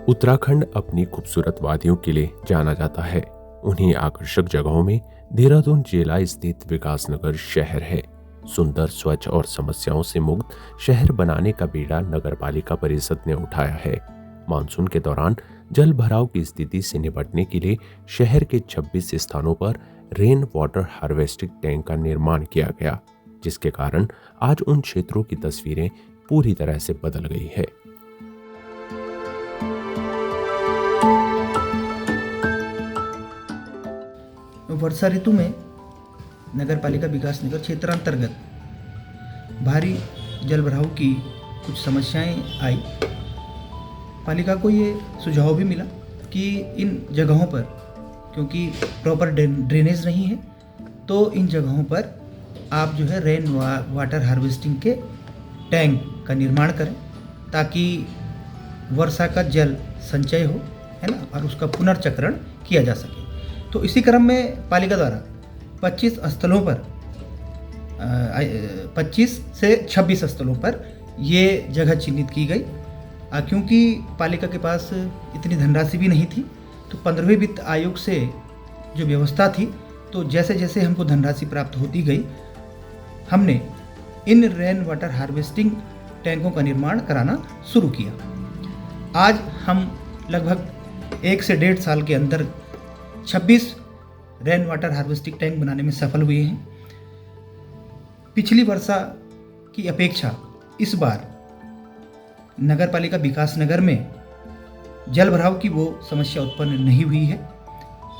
उत्तराखंड अपनी खूबसूरत वादियों के लिए जाना जाता है। उन्हीं आकर्षक जगहों में देहरादून जिला स्थित विकासनगर शहर है। सुंदर, स्वच्छ और समस्याओं से मुक्त शहर बनाने का बीड़ा नगर पालिका परिषद ने उठाया है। मानसून के दौरान जल भराव की स्थिति से निपटने के लिए शहर के 26 स्थानों पर रेन वाटर हार्वेस्टिंग टैंक का निर्माण किया गया, जिसके कारण आज उन क्षेत्रों की तस्वीरें पूरी तरह से बदल गई है। वर्षा ऋतु में नगर पालिका विकास नगर क्षेत्रांतर्गत भारी जल भराव की कुछ समस्याएं आई। पालिका को ये सुझाव भी मिला कि इन जगहों पर, क्योंकि प्रॉपर ड्रेनेज नहीं है, तो इन जगहों पर आप जो है रेन वाटर हार्वेस्टिंग के टैंक का निर्माण करें, ताकि वर्षा का जल संचय हो, है ना, और उसका पुनर्चक्रण किया जा सके। तो इसी क्रम में पालिका द्वारा 25 स्थलों पर 25 से 26 स्थलों पर ये जगह चिन्हित की गई। क्योंकि पालिका के पास इतनी धनराशि भी नहीं थी, तो 15वें वित्त आयोग से जो व्यवस्था थी, तो जैसे जैसे हमको धनराशि प्राप्त होती गई, हमने इन रेन वाटर हार्वेस्टिंग टैंकों का निर्माण कराना शुरू किया। आज हम लगभग 1 से 1.5 साल के अंदर 26 रेन वाटर हार्वेस्टिंग टैंक बनाने में सफल हुए हैं। पिछली वर्षा की अपेक्षा इस बार नगर पालिका विकास नगर में जल भराव की वो समस्या उत्पन्न नहीं हुई है,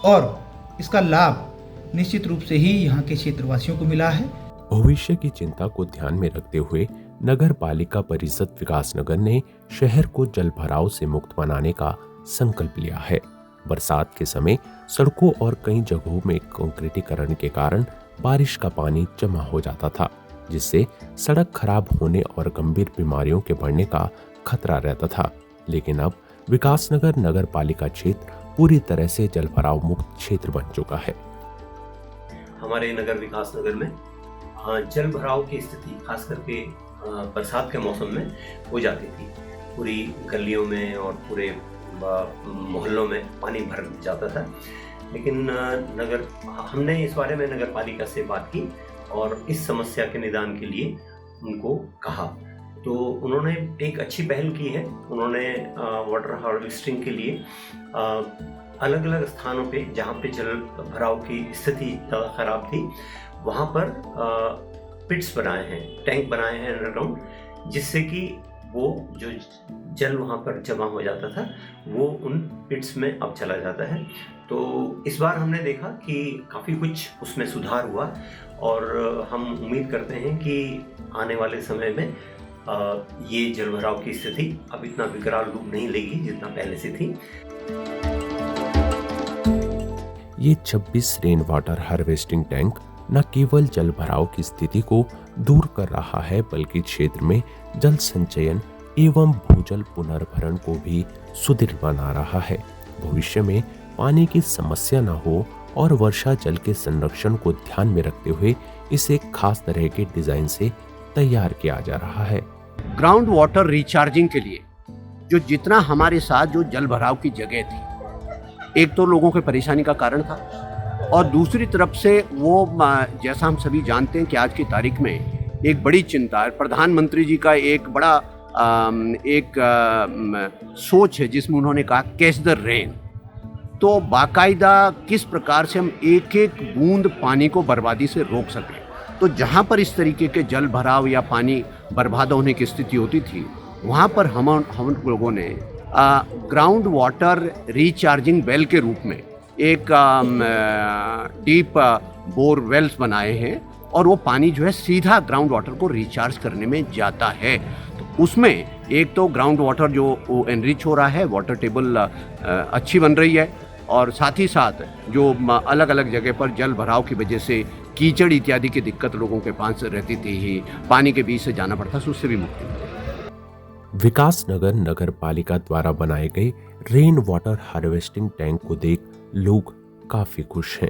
और इसका लाभ निश्चित रूप से ही यहाँ के क्षेत्रवासियों को मिला है। भविष्य की चिंता को ध्यान में रखते हुए नगर पालिका परिषद विकासनगर ने शहर को जल भराव से मुक्त बनाने का संकल्प लिया है। बरसात के समय सड़कों और कई जगहों में कंक्रीटीकरण के कारण बारिश का पानी जमा हो जाता था, जिससे सड़क खराब होने और गंभीर बीमारियों के बढ़ने का खतरा रहता था। लेकिन अब विकासनगर नगर पालिका क्षेत्र पूरी तरह से जल भराव मुक्त क्षेत्र बन चुका है। हमारे नगर विकास नगर में जल भराव की स्थिति खास करके बरसात के मौसम में हो जाती थी। पूरी गलियों में और पूरे मोहल्लों में पानी भर जाता था। लेकिन हमने इस बारे में नगर पालिका से बात की और इस समस्या के निदान के लिए उनको कहा, तो उन्होंने एक अच्छी पहल की है। उन्होंने वाटर हार्वेस्टिंग के लिए अलग अलग स्थानों पे जहाँ पे जल भराव की स्थिति ज़्यादा ख़राब थी, वहाँ पर पिट्स बनाए हैं, टैंक बनाए हैं अंडरग्राउंड, जिससे कि वो जो जल वहाँ पर जमा हो जाता था वो उन पिट्स में अब चला जाता है। तो इस बार हमने देखा कि काफ़ी कुछ उसमें सुधार हुआ, और हम उम्मीद करते हैं कि आने वाले समय में ये जल भराव की स्थिति अब इतना विकराल रूप नहीं लेगी जितना पहले से थी। ये 26 रेन वाटर हार्वेस्टिंग टैंक न केवल जल भराव की स्थिति को दूर कर रहा है, बल्कि क्षेत्र में जल संचयन एवं भूजल पुनर्भरण को भी सुदृढ़ बना रहा है। भविष्य में पानी की समस्या न हो और वर्षा जल के संरक्षण को ध्यान में रखते हुए इसे खास तरह के डिजाइन से तैयार किया जा रहा है। ग्राउंड वाटर रिचार्जिंग के लिए जो जितना हमारे साथ जो जल भराव की जगह थी, एक तो लोगों की परेशानी का कारण था, और दूसरी तरफ से वो जैसा हम सभी जानते हैं कि आज की तारीख में एक बड़ी चिंता है। प्रधानमंत्री जी का एक बड़ा सोच है जिसमें उन्होंने कहा कैच द रेन। तो बाकायदा किस प्रकार से हम एक एक बूंद पानी को बर्बादी से रोक सकें। तो जहाँ पर इस तरीके के जल भराव या पानी बर्बाद होने की स्थिति होती थी, वहाँ पर हम लोगों ने ग्राउंड वाटर रिचार्जिंग वेल के रूप में एक डीप बोर वेल्स बनाए हैं, और वो पानी जो है सीधा ग्राउंड वाटर को रिचार्ज करने में जाता है। तो उसमें एक तो ग्राउंड वाटर जो एनरिच हो रहा है, वाटर टेबल अच्छी बन रही है, और साथ ही साथ जो अलग अलग जगह पर जल भराव की वजह से कीचड़ इत्यादि की दिक्कत लोगों के पास रहती थी, ही पानी के बीच से जाना पड़ता था, उससे भी मुक्ति मिली। विकासनगर नगर पालिका द्वारा बनाए गए रेन वाटर हार्वेस्टिंग टैंक को देख लोग काफी खुश हैं।